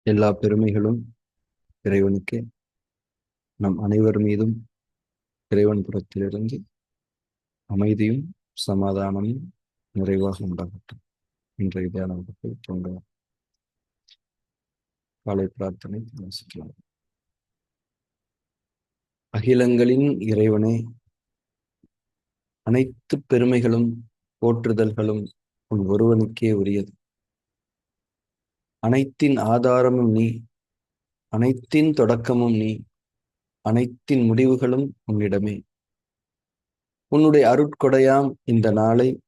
எல்லா பெருமைகளும் இறைவனுக்கே. நம் அனைவர் மீதும் இறைவன் புறத்திலிருந்து அமைதியும் சமாதானமும் நிறைவாக உண்டாகட்டும். இன்றைய தியான வகுப்பை தொடங்கலாம். காலை பிரார்த்தனை வாசிக்கலாம். அகிலங்களின் இறைவனே, அனைத்து பெருமைகளும் போற்றுதல்களும் உன் ஒருவனுக்கே உரியது. அனைத்தின் ஆதாரமும் நீ, அனைத்தின் தொடக்கமும் நீ, அனைத்தின் முடிவுகளும் உன்னிடமே. உன்னுடைய அருட்கொடையாம் இந்த நாளை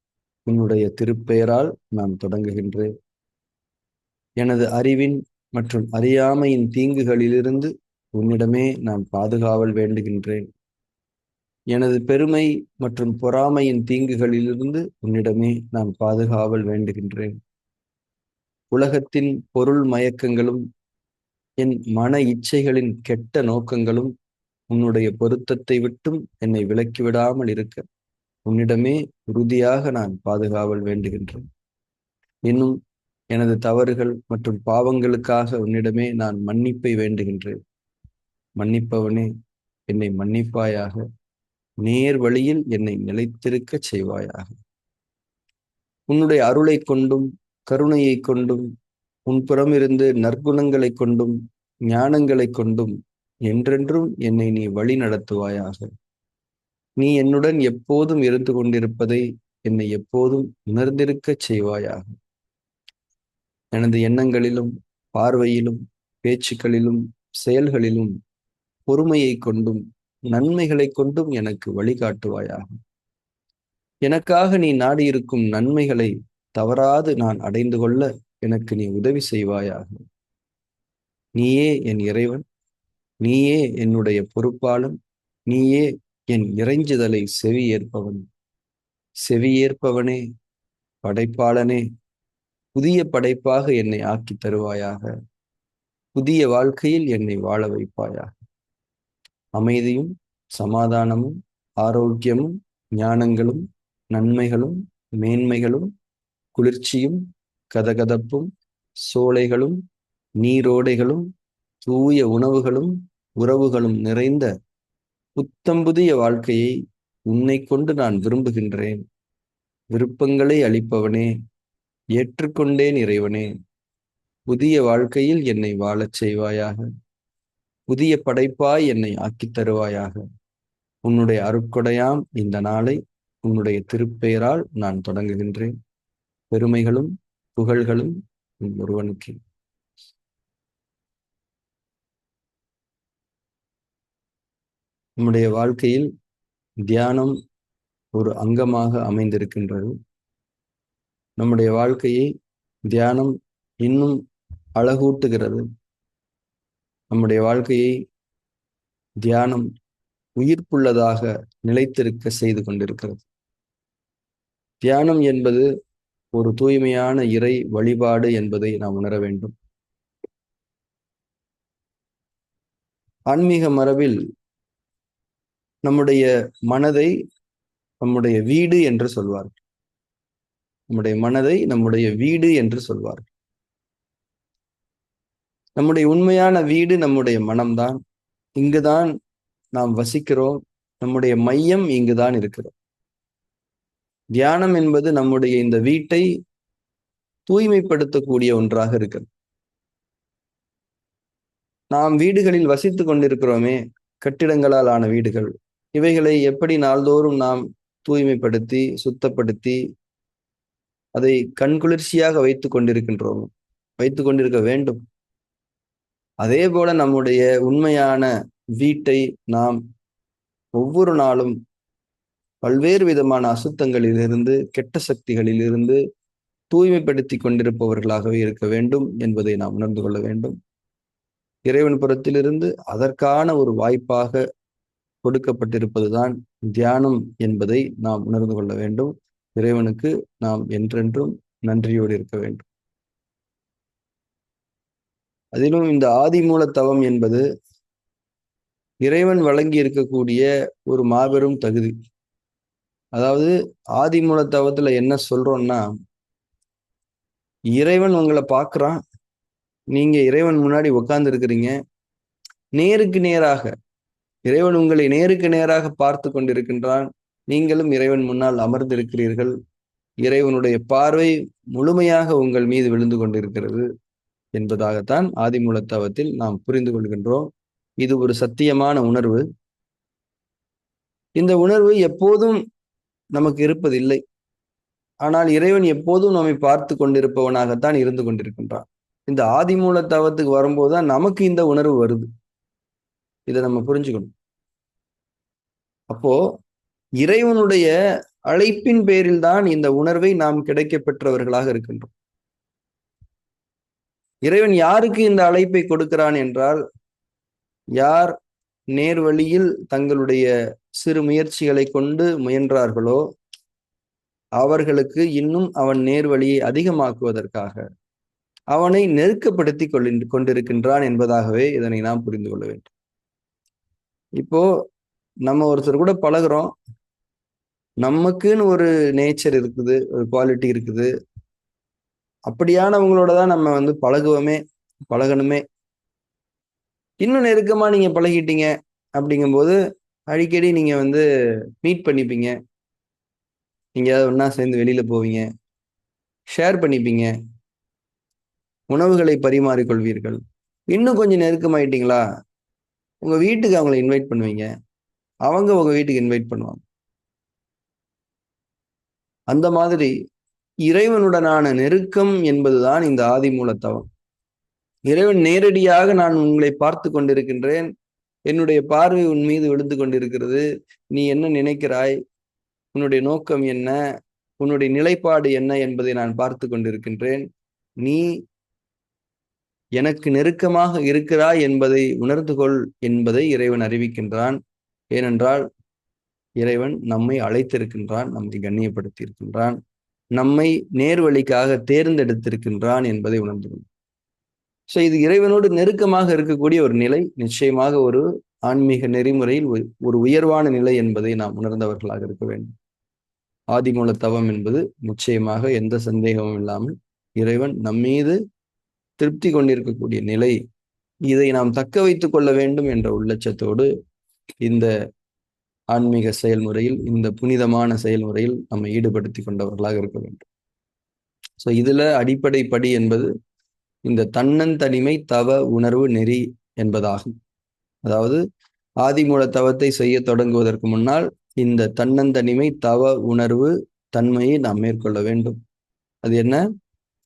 உன்னுடைய திருப்பெயரால் நான் தொடங்குகின்றேன். எனது அறிவின் மற்றும் அறியாமையின் தீங்குகளிலிருந்து உன்னிடமே நான் பாதுகாவல் வேண்டுகின்றேன். எனது பெருமை மற்றும் பொறாமையின் தீங்குகளிலிருந்து உன்னிடமே நான் பாதுகாவல் வேண்டுகின்றேன். உலகத்தின் பொருள் மயக்கங்களும் என் மன இச்சைகளின் கெட்ட நோக்கங்களும் உன்னுடைய பொருத்தத்தை விட்டும் என்னை விலக்கிவிடாமல் இருக்க உன்னிடமே உறுதியாக நான் பாதுகாவல் வேண்டுகின்றேன். இன்னும் எனது தவறுகள் மற்றும் பாவங்களுக்காக உன்னிடமே நான் மன்னிப்பை வேண்டுகின்றேன். மன்னிப்பவனே, என்னை மன்னிப்பாயாக. நேர் வழியில் என்னை நிலைத்திருக்கச் செய்வாயாக. உன்னுடைய அருளை கொண்டும் கருணையை கொண்டும் உன் புறமிருந்து நற்குணங்களை கொண்டும் ஞானங்களை கொண்டும் என்றென்றும் என்னை நீ வழி நடத்துவாயாக. நீ என்னுடன் எப்போதும் இருந்து கொண்டிருப்பதை என்னை எப்போதும் உணர்ந்திருக்கச் செய்வாயாக. எனது எண்ணங்களிலும் பார்வையிலும் பேச்சுக்களிலும் செயல்களிலும் பொறுமையை கொண்டும் நன்மைகளை கொண்டும் எனக்கு வழிகாட்டுவாயாக. எனக்காக நீ நாடியிருக்கும் நன்மைகளை தவறாது நான் அடைந்து கொள்ள எனக்கு நீ உதவி செய்வாயாக. நீயே என் இறைவன், நீயே என்னுடைய பொறுப்பாளன், நீயே என் இறைஞ்சுதலை செவியேற்பவன். செவியேற்பவனே, படைப்பாளனே, புதிய படைப்பாக என்னை ஆக்கி தருவாயாக. புதிய வாழ்க்கையில் என்னை வாழ வைப்பாயாக. அமைதியும் சமாதானமும் ஆரோக்கியமும் ஞானங்களும் நன்மைகளும் மேன்மைகளும் குளிர்ச்சியும் கதகதப்பும் சோலைகளும் நீரோடைகளும் தூய உணவுகளும் உறவுகளும் நிறைந்த புத்தம்புதிய வாழ்க்கையை உன்னை கொண்டு நான் விரும்புகின்றேன். விருப்பங்களை அளிப்பவனே, ஏற்றுக்கொண்டேன் இறைவனே. புதிய வாழ்க்கையில் என்னை வாழச் செய்வாயாக. புதிய படைப்பாய் என்னை ஆக்கித் தருவாயாக. உன்னுடைய அருட்கொடையாம் இந்த நாளை உன்னுடைய திருப்பெயரால் நான் தொடங்குகின்றேன். பெருமைகளும் புகழ்களும் உன் ஒருவனுக்கு. நம்முடைய வாழ்க்கையில் தியானம் ஒரு அங்கமாக அமைந்திருக்கின்றது. நம்முடைய வாழ்க்கையை தியானம் இன்னும் அழகூட்டுகிறது. நம்முடைய வாழ்க்கையை தியானம் உயிர்ப்புள்ளதாக நிலைத்திருக்க செய்து கொண்டிருக்கிறது. தியானம் என்பது ஒரு தூய்மையான இறை வழிபாடு என்பதை நாம் உணர வேண்டும். ஆன்மீக மரபில் நம்முடைய மனதை நம்முடைய வீடு என்று சொல்வார்கள். நம்முடைய மனதை நம்முடைய வீடு என்று சொல்வார்கள். நம்முடைய உண்மையான வீடு நம்முடைய மனம்தான். இங்குதான் நாம் வசிக்கிறோம். நம்முடைய மையம் இங்குதான் இருக்கிறோம். தியானம் என்பது நம்முடைய இந்த வீட்டை தூய்மைப்படுத்தக்கூடிய ஒன்றாக இருக்கிறது. நாம் வீடுகளில் வசித்துக் கொண்டிருக்கிறோமே, கட்டிடங்களால் ஆன வீடுகள், இவைகளை எப்படி நாள்தோறும் நாம் தூய்மைப்படுத்தி சுத்தப்படுத்தி அதை கண்குளிர்ச்சியாக வைத்துக் கொண்டிருக்கின்றோம், வைத்துக் கொண்டிருக்க வேண்டும். அதே போல நம்முடைய உண்மையான வீட்டை நாம் ஒவ்வொரு நாளும் பல்வேறு விதமான அசுத்தங்களிலிருந்து கெட்ட சக்திகளிலிருந்து தூய்மைப்படுத்தி கொண்டிருப்பவர்களாகவே இருக்க வேண்டும் என்பதை நாம் உணர்ந்து கொள்ள வேண்டும். இறைவன் புறத்திலிருந்து அதற்கான ஒரு வாய்ப்பாக கொடுக்கப்பட்டிருப்பதுதான் தியானம் என்பதை நாம் உணர்ந்து கொள்ள வேண்டும். இறைவனுக்கு நாம் என்றென்றும் நன்றியோடு இருக்க வேண்டும். அதிலும் இந்த ஆதிமூல தவம் என்பது இறைவன் வழங்கி இருக்கக்கூடிய ஒரு மாபெரும் தகுதி. அதாவது ஆதிமூல தவத்துல என்ன சொல்றோம்னா, இறைவன் உங்களை பார்க்கிறான், நீங்க இறைவன் முன்னாடி உட்கார்ந்து இருக்கிறீங்க. நேருக்கு நேராக இறைவன் உங்களை நேருக்கு நேராக பார்த்து கொண்டிருக்கின்றான். நீங்களும் இறைவன் முன்னால் அமர்ந்திருக்கிறீர்கள். இறைவனுடைய பார்வை முழுமையாக உங்கள் மீது விழுந்து கொண்டிருக்கிறது என்பதாகத்தான் ஆதிமூலத்தவத்தில் நாம் புரிந்து கொள்கின்றோம். இது ஒரு சத்தியமான உணர்வு. இந்த உணர்வு எப்போதும் நமக்கு இருப்பதில்லை. ஆனால் இறைவன் எப்போதும் நம்மை பார்த்து கொண்டிருப்பவனாகத்தான் இருந்து கொண்டிருக்கின்றான். இந்த ஆதிமூல தவத்துக்கு வரும்போதுதான் நமக்கு இந்த உணர்வு வருது. இதை நம்ம புரிஞ்சுக்கணும். அப்போ இறைவனுடைய அழைப்பின் பேரில் தான் இந்த உணர்வை நாம் கிடைக்க பெற்றவர்களாக இருக்கின்றோம். இறைவன் யாருக்கு இந்த அழைப்பை கொடுக்கிறான் என்றால், யார் நேர்வழியில் தங்களுடைய சிறு முயற்சிகளை கொண்டு முயன்றார்களோ அவர்களுக்கு இன்னும் அவன் நேர்வழியை அதிகமாக்குவதற்காக அவனை நெருக்கப்படுத்தி கொண்டிருக்கின்றான் என்பதாகவே இதனை நாம் புரிந்து கொள்ள வேண்டும். இப்போ நம்ம ஒருத்தர் கூட பழகுறோம். நமக்குன்னு ஒரு நேச்சர் இருக்குது, ஒரு குவாலிட்டி இருக்குது. அப்படியானவங்களோட தான் நம்ம பழகுவோமே, பழகணுமே. இன்னும் நெருக்கமா நீங்க பழகிட்டீங்க அப்படிங்கும்போது அடிக்கடி நீங்க மீட் பண்ணிப்பீங்க. எங்கேயாவது ஒண்ணா சேர்ந்து வெளியில போவீங்க, ஷேர் பண்ணிப்பீங்க, உணவுகளை பரிமாறிக்கொள்வீர்கள். இன்னும் கொஞ்சம் நெருக்கமாயிட்டீங்களா, உங்க வீட்டுக்கு அவங்கள இன்வைட் பண்ணுவீங்க, அவங்க உங்க வீட்டுக்கு இன்வைட் பண்ணுவாங்க. அந்த மாதிரி இறைவனுடனான நெருக்கம் என்பதுதான் இந்த ஆதிமூல தவம். இறைவன் நேரடியாக நான் உங்களை பார்த்து கொண்டிருக்கின்றேன், என்னுடைய பார்வை உன் மீது விழுந்து கொண்டிருக்கிறது, நீ என்ன நினைக்கிறாய், உன்னுடைய நோக்கம் என்ன, உன்னுடைய நிலைப்பாடு என்ன என்பதை நான் பார்த்து கொண்டிருக்கின்றேன். நீ எனக்கு நெருக்கமாக இருக்கிறாய் என்பதை உணர்ந்து கொள் என்பதை இறைவன் அறிவிக்கின்றான். ஏனென்றால் இறைவன் நம்மை அழைத்திருக்கின்றான், நம்மை கண்ணியப்படுத்தி இருக்கின்றான், நம்மை நேர்வழிக்காக தேர்ந்தெடுத்திருக்கின்றான் என்பதை உணர்ந்து கொள். இது இறைவனோடு நெருக்கமாக இருக்கக்கூடிய ஒரு நிலை. நிச்சயமாக ஒரு ஆன்மீக நெறிமுறையில் ஒரு உயர்வான நிலை என்பதை நாம் உணர்ந்தவர்களாக இருக்க வேண்டும். ஆதிமூல தவம் என்பது நிச்சயமாக எந்த சந்தேகமும் இல்லாமல் இறைவன் நம்மீது திருப்தி கொண்டிருக்கக்கூடிய நிலை. இதை நாம் தக்க வைத்துக் கொள்ள வேண்டும் என்ற உள்ளட்சத்தோடு இந்த ஆன்மீக செயல்முறையில், இந்த புனிதமான செயல்முறையில் நம்மை ஈடுபடுத்தி கொண்டவர்களாக இருக்க வேண்டும். இதுல அடிப்படை படி என்பது இந்த தன்னந்தனிமை தவ உணர்வு நெறி என்பதாகும். அதாவது ஆதிமூல தவத்தை செய்ய தொடங்குவதற்கு முன்னால் இந்த தன்னந்தனிமை தவ உணர்வு தன்மையை நாம் மேற்கொள்ள வேண்டும். அது என்ன?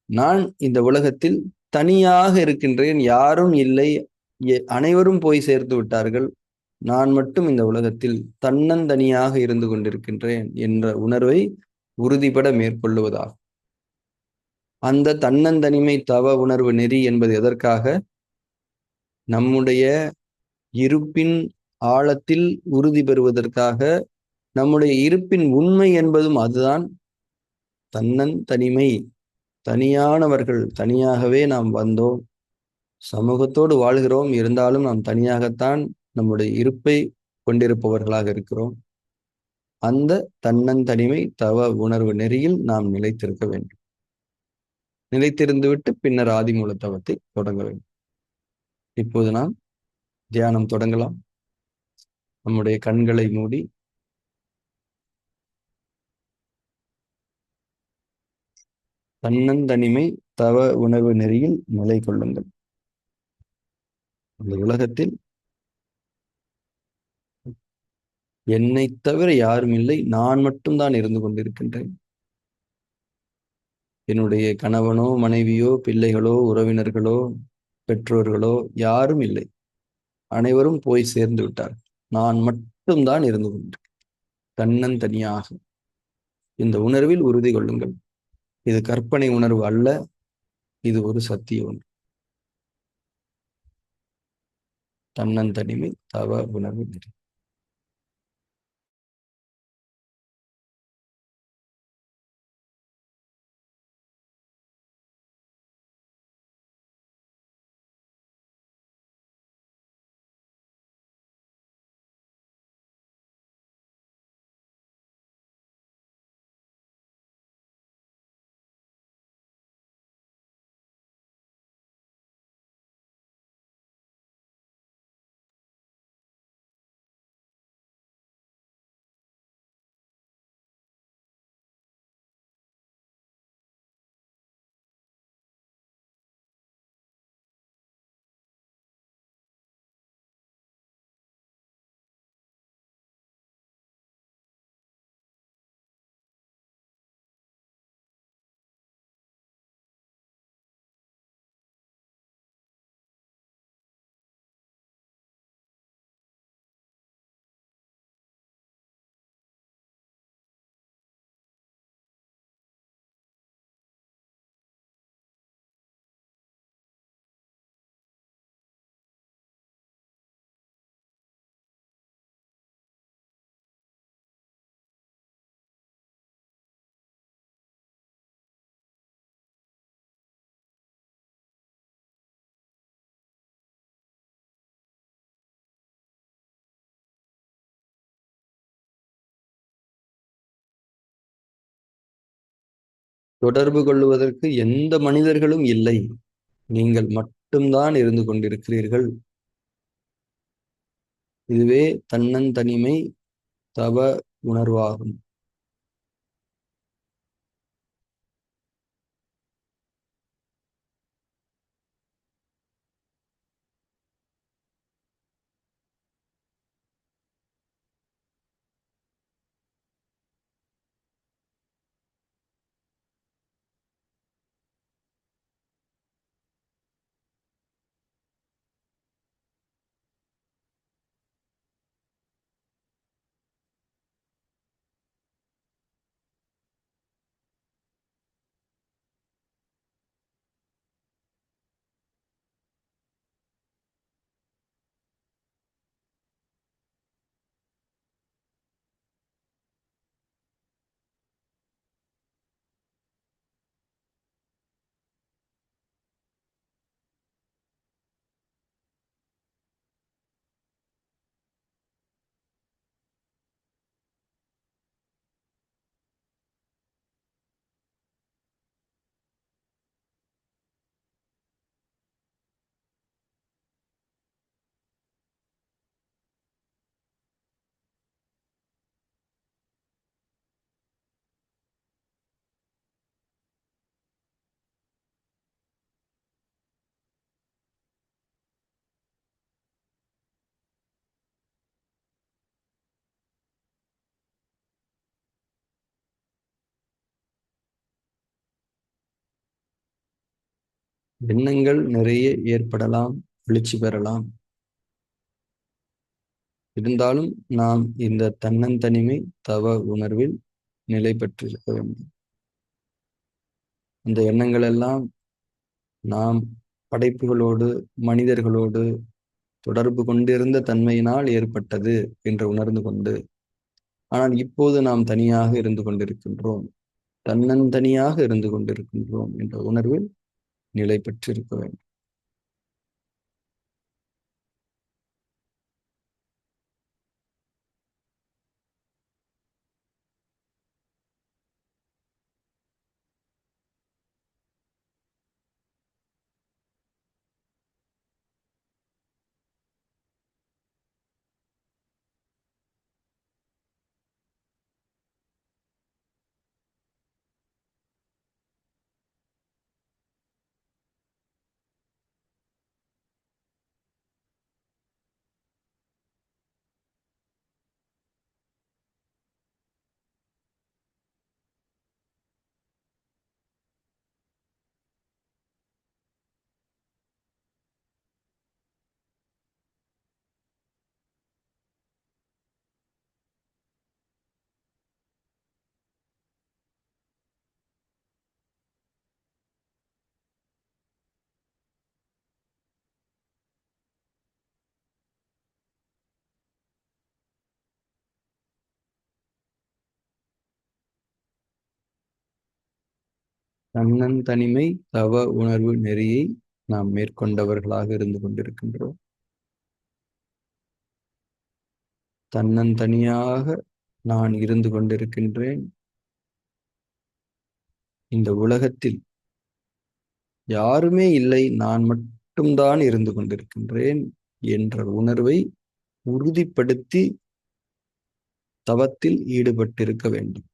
நான் இந்த உலகத்தில் தனியாக இருக்கின்றேன், யாரும் இல்லை, அனைவரும் போய் சேர்த்து விட்டார்கள், நான் மட்டும் இந்த உலகத்தில் தன்னந்தனியாக இருந்து கொண்டிருக்கின்றேன் என்ற உணர்வை உறுதிபட மேற்கொள்ளுவதாகும். அந்த தன்னந்தனிமை தவ உணர்வு நெறி என்பது எதற்காக? நம்முடைய இருப்பின் ஆழத்தில் உறுதி பெறுவதற்காக. நம்முடைய இருப்பின் உண்மை என்பதும் அதுதான். தன்னந்தனிமை, தனியானவர்கள், தனியாகவே நாம் வந்தோம், சமூகத்தோடு வாழ்கிறோம், இருந்தாலும் நாம் தனியாகத்தான் நம்முடைய இருப்பை கொண்டிருப்பவர்களாக இருக்கிறோம். அந்த தன்னந்தனிமை தவ உணர்வு நெறியில் நாம் நிலைத்திருக்க வேண்டும். நிலைத்திருந்துவிட்டு பின்னர் ஆதிமூல தவத்தை தொடங்க வேண்டும். இப்போது நாம் தியானம் தொடங்கலாம். நம்முடைய கண்களை மூடி தன்னந்தனிமை தவ உணர்வு நெறியில் நிலை கொள்ளுங்கள். இந்த உலகத்தில் என்னை தவிர யாரும் இல்லை, நான் மட்டும்தான் இருந்து கொண்டிருக்கின்றேன். என்னுடைய கணவனோ, மனைவியோ, பிள்ளைகளோ, உறவினர்களோ, பெற்றோர்களோ யாரும் இல்லை. அனைவரும் போய் சேர்ந்து விட்டார். நான் மட்டும்தான் இருந்து கொண்டிருக்கிறேன், தன்னந்தனியாக. இந்த உணர்வில் உறுதி கொள்ளுங்கள். இது கற்பனை உணர்வு அல்ல, இது ஒரு சத்திய உணர்வு. தன்னந்தனிமை தவ உணர்வு நெறி. தொடர்பு கொள்வதற்கு எந்த மனிதர்களும் இல்லை. நீங்கள் மட்டும்தான் இருந்து கொண்டிருக்கிறீர்கள். இதுவே தன்னந்தனிமை தவ உணர்வாகும். எண்ணங்கள் நிறைய ஏற்படலாம், எழுச்சி பெறலாம். இருந்தாலும் நாம் இந்த தன்னந்தனிமை தவ உணர்வில் நிலை பெற்றிருக்க வேண்டும். அந்த எண்ணங்கள் எல்லாம் நாம் படைப்புகளோடு, மனிதர்களோடு தொடர்பு கொண்டிருந்த தன்மையினால் ஏற்பட்டது என்று உணர்ந்து கொண்டு, ஆனால் இப்போது நாம் தனியாக இருந்து கொண்டிருக்கின்றோம், தன்னந்தனியாக இருந்து கொண்டிருக்கின்றோம் என்ற உணர்வில் நிலை பெற்றிருக்க வேண்டும். தன்னந்தனிமை தவ உணர்வு நெறியை நாம் மேற்கொண்டவர்களாக இருந்து கொண்டிருக்கின்றோம். தன்னந்தனியாக நான் இருந்து கொண்டிருக்கின்றேன். இந்த உலகத்தில் யாருமே இல்லை, நான் மட்டும்தான் இருந்து கொண்டிருக்கின்றேன் என்ற உணர்வை உறுதிப்படுத்தி தவத்தில் ஈடுபட்டிருக்க வேண்டும்.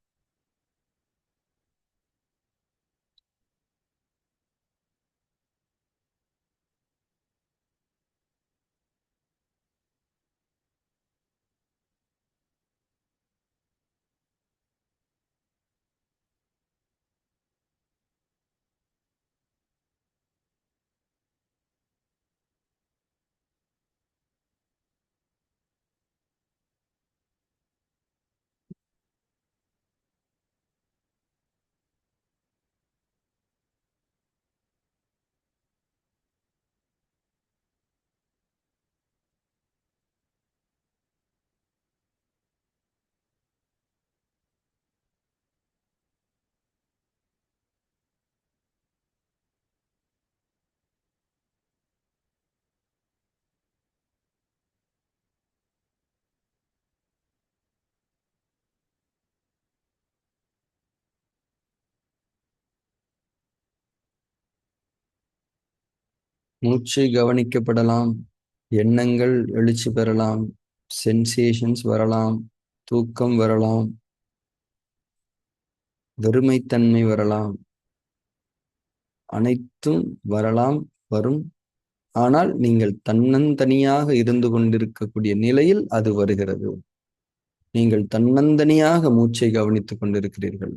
மூச்சு கவனிக்கப்படலாம், எண்ணங்கள் எழுச்சி பெறலாம், சென்சேஷன்ஸ் வரலாம், தூக்கம் வரலாம், வெறுமைத்தன்மை வரலாம், அனைத்தும் வரலாம், வரும். ஆனால் நீங்கள் தன்னந்தனியாக இருந்து கொண்டிருக்கக்கூடிய நிலையில் அது வருகிறது. நீங்கள் தன்னந்தனியாக மூச்சை கவனித்துக் கொண்டிருக்கிறீர்கள்,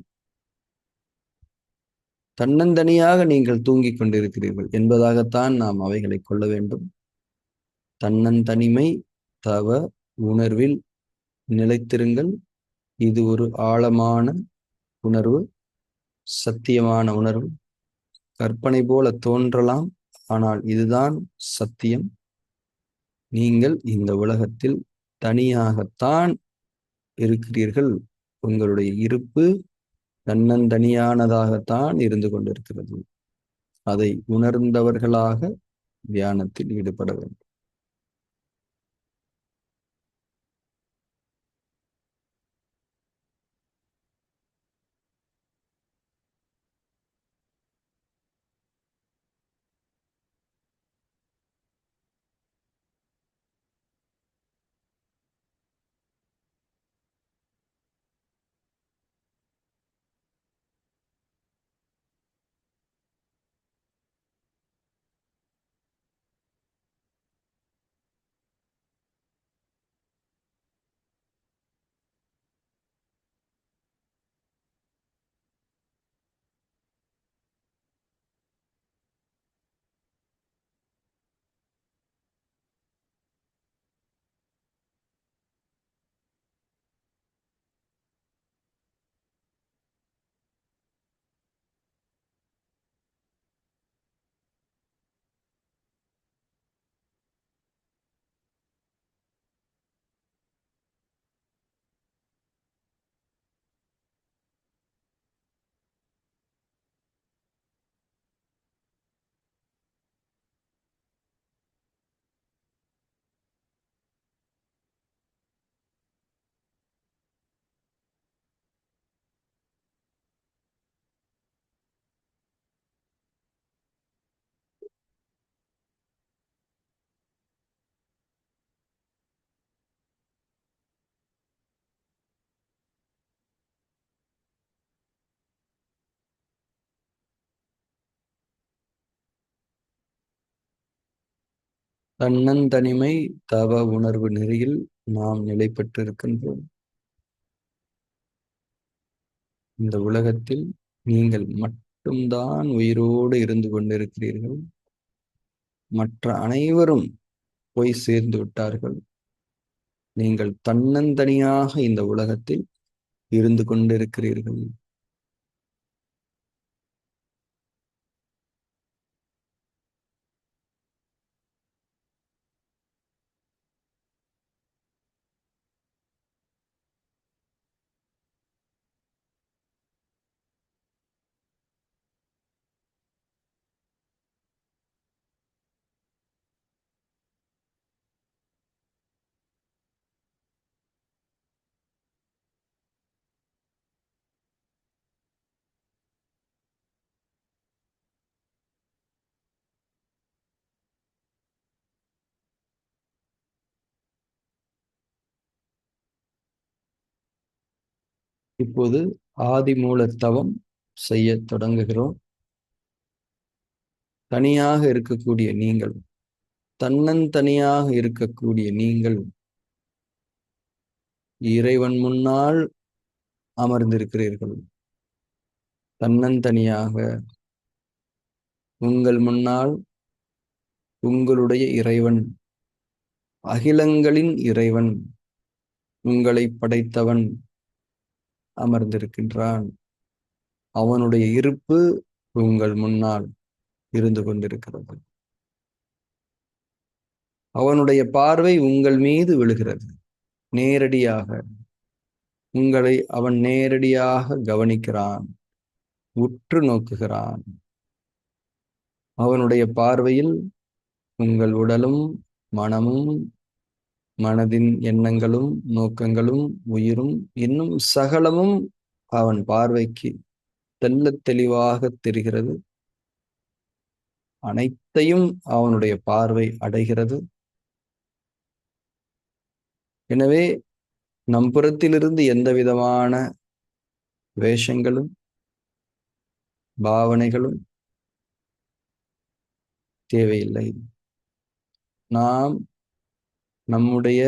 தன்னந்தனியாக நீங்கள் தூங்கிக் கொண்டிருக்கிறீர்கள் என்பதாகத்தான் நாம் அவைகளை கொள்ள வேண்டும். தன்னந்தனிமை தவ உணர்வில் நிலைத்திருங்கள். இது ஒரு ஆழமான உணர்வு, சத்தியமான உணர்வு. கற்பனை போல தோன்றலாம், ஆனால் இதுதான் சத்தியம். நீங்கள் இந்த உலகத்தில் தனியாகத்தான் இருக்கிறீர்கள். உங்களுடைய இருப்பு தன்னந்தனியானதாகத்தான் இருந்து கொண்டிருக்கிறது. அதை உணர்ந்தவர்களாக தியானத்தில் ஈடுபட வேண்டும். தன்னந்தனிமை தவ உணர்வு நெறியில் நாம் நிலை பெற்றிருக்கின்றோம். இந்த உலகத்தில் நீங்கள் மட்டும்தான் உயிரோடு இருந்து கொண்டிருக்கிறீர்கள். மற்ற அனைவரும் போய் சேர்ந்து விட்டார்கள். நீங்கள் தன்னந்தனியாக இந்த உலகத்தில் இருந்து கொண்டிருக்கிறீர்கள். இப்போது ஆதிமூல தவம் செய்ய தொடங்குகிறோம். தனியாக இருக்கக்கூடிய நீங்கள், தன்னந்தனியாக இருக்கக்கூடிய நீங்கள் இறைவன் முன்னால் அமர்ந்திருக்கிறீர்கள். தன்னந்தனியாக உங்கள் முன்னால் உங்களுடைய இறைவன், அகிலங்களின் இறைவன், உங்களை படைத்தவன் அமர்ந்திருக்கின்றான். அவனுடைய இருப்பு உங்கள் முன்னால் இருந்து கொண்டிருக்கிறது. அவனுடைய பார்வை உங்கள் மீது விழுகிறது. நேரடியாக உங்களை அவன் நேரடியாக கவனிக்கிறான், உற்று நோக்குகிறான். அவனுடைய பார்வையில் உங்கள் உடலும் மனமும், மனதின் எண்ணங்களும் நோக்கங்களும் உயிரும் இன்னும் சகலமும் அவன் பார்வைக்கு தெள்ளத் தெளிவாக தெரிகிறது. அனைத்தையும் அவனுடைய பார்வை அடைகிறது. எனவே நம் புறத்திலிருந்து எந்த விதமான வேஷங்களும் பாவனைகளும் தேவையில்லை. நாம் நம்முடைய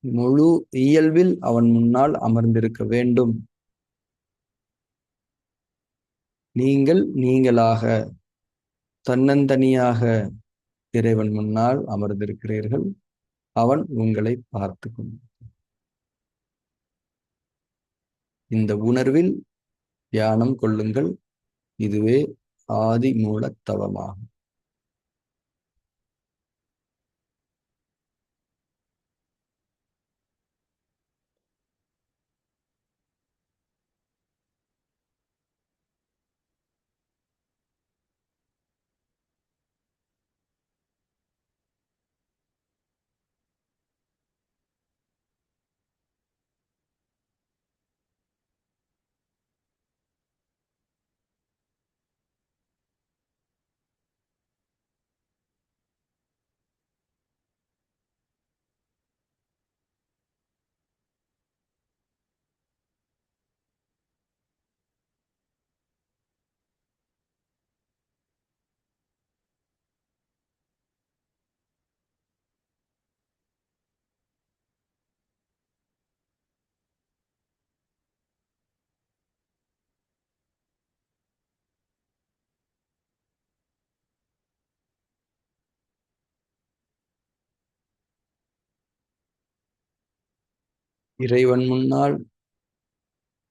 முழு இயல்பில் அவன் முன்னால் அமர்ந்திருக்க வேண்டும். நீங்கள் நீங்களாக தன்னந்தனியாக இறைவன் முன்னால் அமர்ந்திருக்கிறீர்கள். அவன் உங்களை பார்த்து கொண்டு இந்த உணர்வில் தியானம் கொள்ளுங்கள். இதுவே ஆதி மூலத் தவமாகும். இறைவன் முன்னால்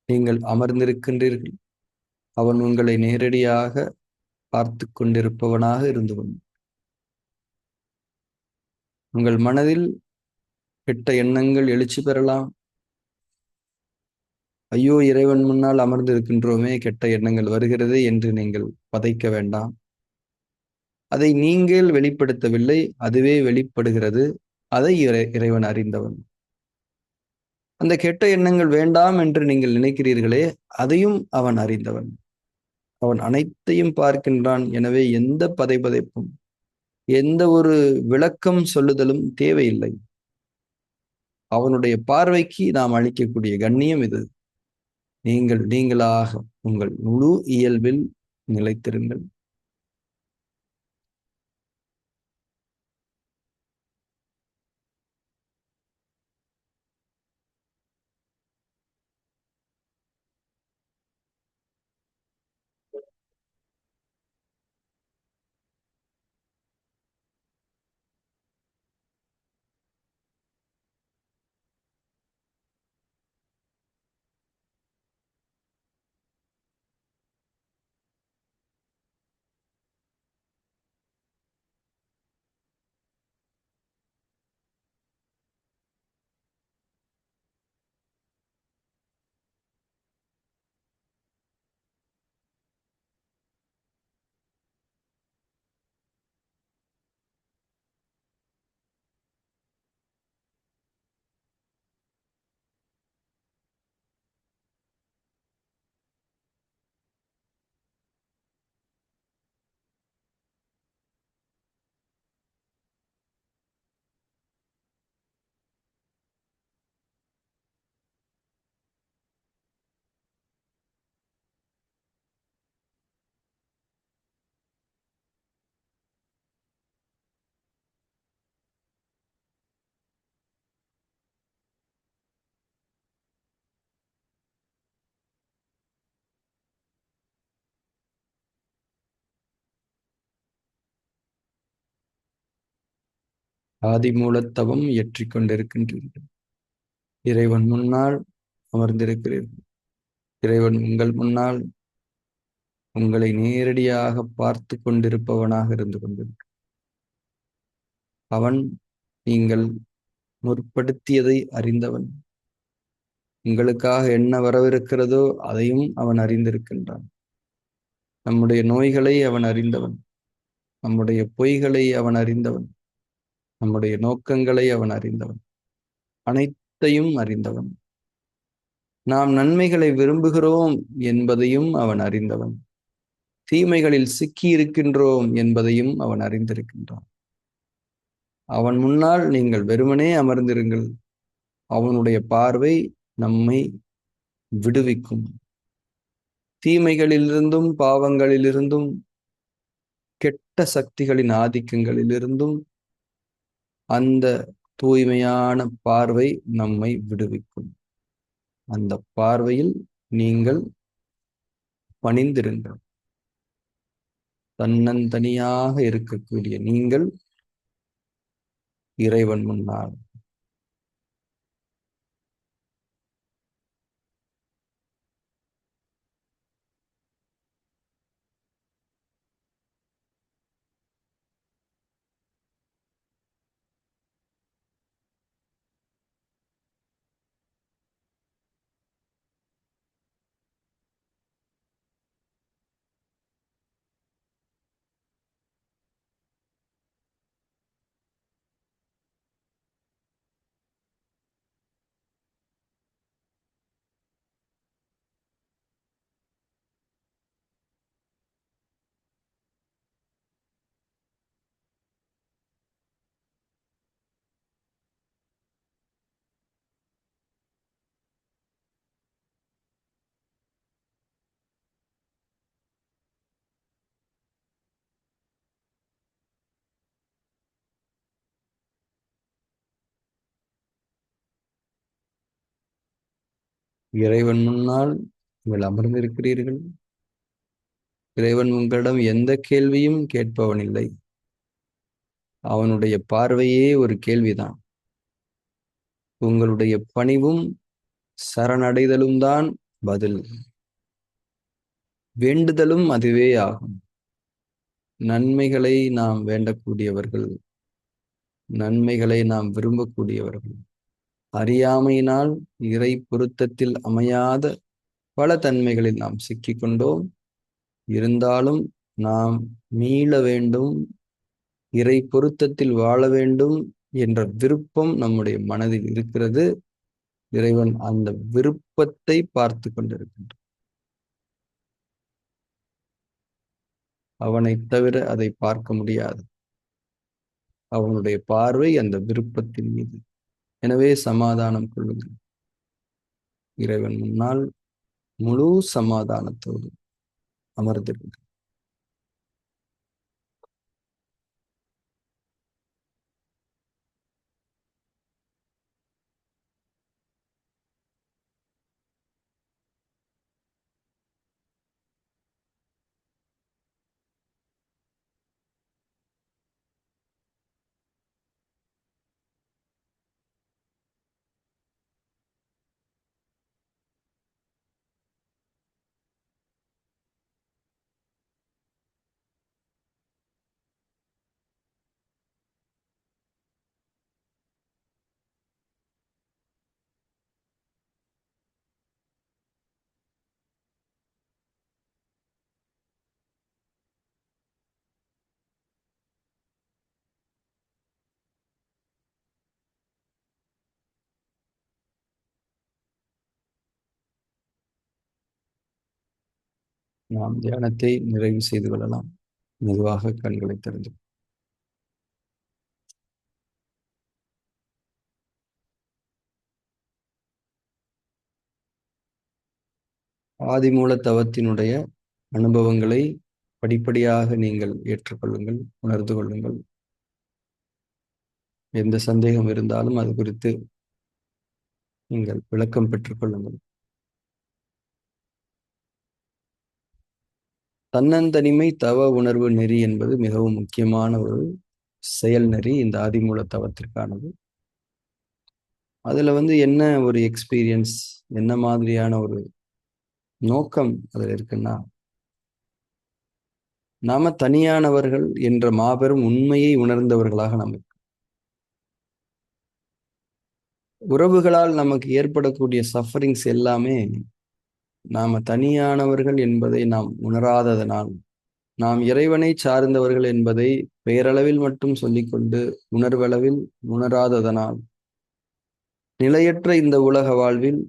நீங்கள் அமர்ந்திருக்கின்றீர்கள். அவன் உங்களை நேரடியாக பார்த்து கொண்டிருப்பவனாக இருந்து கொண்டு உங்கள் மனதில் கெட்ட எண்ணங்கள் எழுச்சி பெறலாம். ஐயோ, இறைவன் முன்னால் அமர்ந்திருக்கின்றோமே, கெட்ட எண்ணங்கள் வருகிறது என்று நீங்கள் பதைக்க வேண்டாம். அதை நீங்கள் வெளிப்படுத்தவில்லை, அதுவே வெளிப்படுகிறது. அதை இறைவன் அறிந்தவன். அந்த கெட்ட எண்ணங்கள் வேண்டாம் என்று நீங்கள் நினைக்கிறீர்களே, அதையும் அவன் அறிந்தவன். அவன் அனைத்தையும் பார்க்கின்றான். எனவே எந்த பதைப்பும் எந்த ஒரு விளக்கம் சொல்லுதலும் தேவையில்லை. அவனுடைய பார்வைக்கு நாம் அளிக்கக்கூடிய கண்ணியம் இது. நீங்கள் நீங்களாக உங்கள் முழு இயல்பில் நிலைத்திருங்கள். ஆதி மூலத்தவம் இயற்றிக் கொண்டிருக்கின்றீர்கள். இறைவன் முன்னால் அமர்ந்திருக்கிறீர்கள். இறைவன் உங்கள் முன்னால் உங்களை நேரடியாக பார்த்து கொண்டிருப்பவனாக இருந்து கொண்டிருக்கிறான். அவன் நீங்கள் முற்படுத்தியதை அறிந்தவன். உங்களுக்காக என்ன வரவிருக்கிறதோ அதையும் அவன் அறிந்திருக்கின்றான். நம்முடைய நோய்களை அவன் அறிந்தவன். நம்முடைய பொய்களை அவன் அறிந்தவன். நம்முடைய நோக்கங்களை அவன் அறிந்தவன். அனைத்தையும் அறிந்தவன். நாம் நன்மைகளை விரும்புகிறோம் என்பதையும் அவன் அறிந்தவன். தீமைகளில் சிக்கி இருக்கின்றோம் என்பதையும் அவன் அறிந்திருக்கின்றான். அவன் முன்னால் நீங்கள் வெறுமனே அமர்ந்திருங்கள், அவனுடைய பார்வை நம்மை விடுவிக்கும். தீமைகளிலிருந்தும் பாவங்களிலிருந்தும் கெட்ட சக்திகளின் ஆதிக்கங்களிலிருந்தும் அந்த தூய்மையான பார்வை நம்மை விடுவிக்கும். அந்த பார்வையில் நீங்கள் பணிந்திருங்கள். தன்னந்தனியாக இருக்கக்கூடிய நீங்கள் இறைவன் முன்னால் இறைவன் முன்னால் நீங்கள் அமர்ந்திருக்கிறீர்கள். இறைவன் உங்களிடம் எந்த கேள்வியும் கேட்பவன் இல்லை. அவனுடைய பார்வையே ஒரு கேள்விதான். உங்களுடைய பணிவும் சரணடைதலும் தான் பதில். வேண்டுதலும் அதுவே ஆகும். நன்மைகளை நாம் வேண்டக்கூடியவர்கள், நன்மைகளை நாம் விரும்பக்கூடியவர்கள். அறியாமையினால் இறை பொருத்தத்தில் அமையாத பல தன்மைகளில் நாம் சிக்கிக்கொண்டோம். இருந்தாலும் நாம் மீள வேண்டும், இறை பொருத்தத்தில் வாழ வேண்டும் என்ற விருப்பம் நம்முடைய மனதில் இருக்கிறது. இறைவன் அந்த விருப்பத்தை பார்த்து கொண்டிருக்கின்றான். அவனை தவிர அதை பார்க்க முடியாது. அவனுடைய பார்வை அந்த விருப்பத்தின் மீது. எனவே சமாதானம் கொள்ளுங்கள். இறைவன் முன்னால் முழு சமாதானத்தோடு அமர்ந்திருங்கள். நாம் தியானத்தை நிறைவு செய்து கொள்ளலாம். மெதுவாக கண்களை திறந்து ஆதிமூல தவத்தினுடைய அனுபவங்களை படிப்படியாக நீங்கள் ஏற்றுக்கொள்ளுங்கள், உணர்ந்து கொள்ளுங்கள். எந்த சந்தேகம் இருந்தாலும் அது குறித்து நீங்கள் விளக்கம் பெற்றுக் கொள்ளுங்கள். தன்னந்தனிமை தவ உணர்வு நெறி என்பது மிகவும் முக்கியமான ஒரு செயல் நெறி, இந்த ஆதிமூல தவத்திற்கானது. அதுல என்ன ஒரு எக்ஸ்பீரியன்ஸ், என்ன மாதிரியான ஒரு நோக்கம் அதுல இருக்குன்னா, நாம தனியானவர்கள் என்ற மாபெரும் உண்மையை உணர்ந்தவர்களாக நம்ம உறவுகளால் நமக்கு ஏற்படக்கூடிய சஃபரிங்ஸ் எல்லாமே நாம தனியானவர்கள் என்பதை நாம் உணராததனால், நாம் இறைவனை சார்ந்தவர்கள் என்பதை பெயரளவில் மட்டும் சொல்லிக்கொண்டு உணர்வளவில் உணராததனால், நிலையற்ற இந்த உலக வாழ்வில்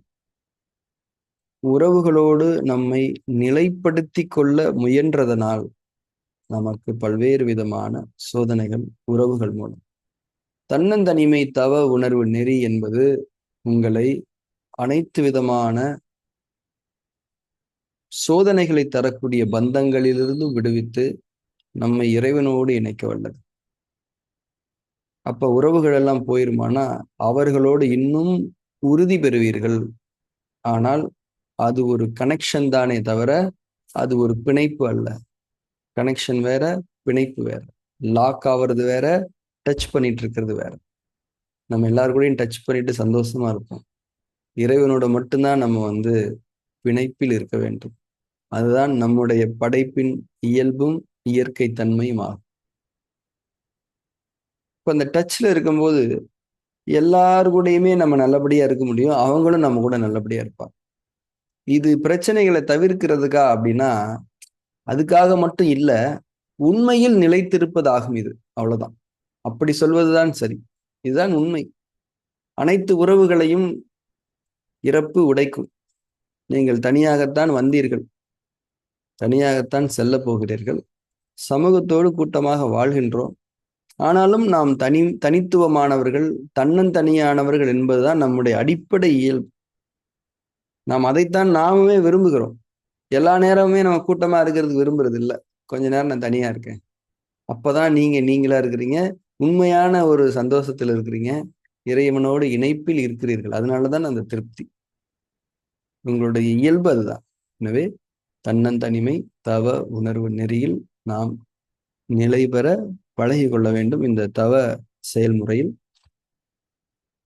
உறவுகளோடு நம்மை நிலைப்படுத்தி கொள்ள முயன்றதனால் நமக்கு பல்வேறு விதமான சோதனைகள் உறவுகள் மூலம். தன்னந்தனிமை தவ உணர்வு நெறி என்பது உங்களை அனைத்து விதமான சோதனைகளை தரக்கூடிய பந்தங்களிலிருந்து விடுவித்து நம்மை இறைவனோடு இணைக்க வல்லது. அப்ப உறவுகள் எல்லாம் போயிருமானா அவர்களோடு இன்னும் உறுதி பெறுவீர்கள். ஆனால் அது ஒரு கனெக்ஷன் தானே தவிர அது ஒரு பிணைப்பு அல்ல. கனெக்ஷன் வேற, பிணைப்பு வேற. லாக் ஆவறது வேற, டச் பண்ணிட்டு இருக்கிறது வேற. நம்ம எல்லாரு கூடயும் டச் பண்ணிட்டு சந்தோஷமா இருப்போம். இறைவனோட மட்டும்தான் நம்ம பிணைப்பில் இருக்க வேண்டும். அதுதான் நம்முடைய படைப்பின் இயல்பும் இயற்கை தன்மையும் ஆகும். இப்ப அந்த டச்ல இருக்கும்போது எல்லாரு கூடயுமே நம்ம நல்லபடியா இருக்க முடியும். அவங்களும் நம்ம கூட நல்லபடியா இருப்பாங்க. இது பிரச்சனைகளை தவிர்க்கிறதுக்கா அப்படின்னா அதுக்காக மட்டும் இல்ல, உண்மையில் நிலைத்திருப்பதாகும் இது. அவ்வளவுதான். அப்படி சொல்வதுதான் சரி. இதுதான் உண்மை. அனைத்து உறவுகளையும் இறப்பு உடைக்கும். நீங்கள் தனியாகத்தான் வந்தீர்கள், தனியாகத்தான் செல்ல போகிறீர்கள். சமூகத்தோடு கூட்டமாக வாழ்கின்றோம். ஆனாலும் நாம் தனித்துவமானவர்கள், தன்னந்தனியானவர்கள் என்பதுதான் நம்முடைய அடிப்படை இயல்பு. நாம் அதைத்தான் நாமுமே விரும்புகிறோம். எல்லா நேரமுமே நம்ம கூட்டமா இருக்கிறதுக்கு விரும்புறது இல்லை. கொஞ்ச நேரம் நான் தனியா இருக்கேன். அப்பதான் நீங்க நீங்களா இருக்கிறீங்க. உண்மையான ஒரு சந்தோஷத்தில் இருக்கிறீங்க. இறைவனோடு இணைப்பில் இருக்கிறீர்கள். அதனாலதான் அந்த திருப்தி. உங்களுடைய இயல்பு அதுதான். எனவே தன்னந்தனிமை தவ உணர்வு நெறியில் நாம் நிலை பெற பழகி கொள்ள வேண்டும். இந்த தவ செயல்முறையில்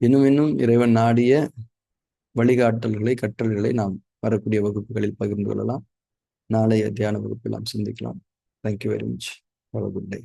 இன்னும் இன்னும் இறைவன் நாடிய வழிகாட்டல்களை, கற்றல்களை நாம் வரக்கூடிய வகுப்புகளில் பகிர்ந்து கொள்ளலாம். நாளைய தியான வகுப்பில் நாம் சிந்திக்கலாம். Thank you very much. Have a good day.